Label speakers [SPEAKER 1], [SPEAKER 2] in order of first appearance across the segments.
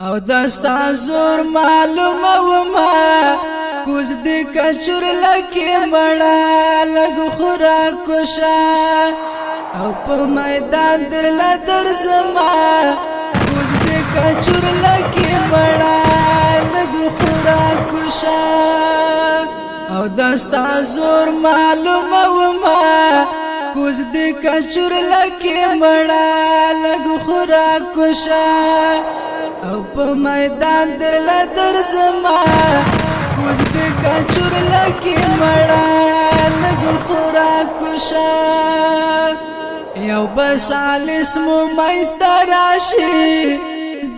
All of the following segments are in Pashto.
[SPEAKER 1] او دستا زور معلومه وما کوز دی کچور لکی مړه لګ خورا کوشا او په میدان در لدر زما کوز دی کچور لکی مړه لګ خورا کوشا او دستا زور معلومه وما کوز دی کچور لکی مړه لګ خورا کوشا او په میدان در لدر زما کوز دی کچور لکی مړه لګ خورا کوشا یو بسال اسمو مایستراشی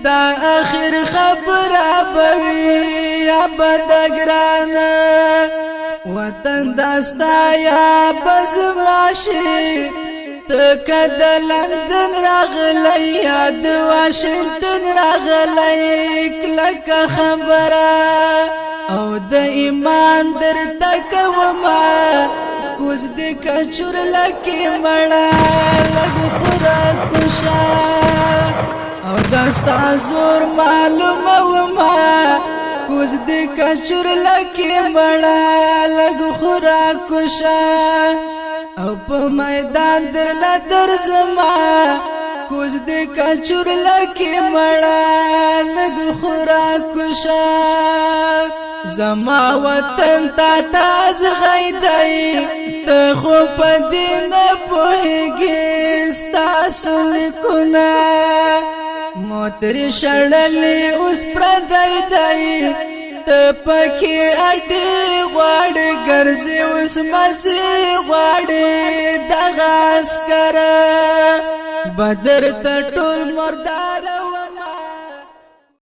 [SPEAKER 1] دا اخر خبره بوي یا بدګران وطن داستا یا بزماشي تکه د لندن راغلی یا د واشنگټن راغلی کلکه خبره او د ایمان در تکوما کوز دی کچور لکی مړه لګ خورا کوشا او دستا زور معلومه وما کوز دی کچور لکی مړه لګ خورا کوشا او په میدان در لدر زما کوز دی کچور لکی مړه لګ خورا کوشا زما وطن تا تاز غیدای ته خو په دین پوهیږي ستاسو لیکونه موتر شړلې اوس پردای دی ته پکې اډې غواړې ګرځې اوس مزې غواړې دغه عسکر بدر ته ټول مردار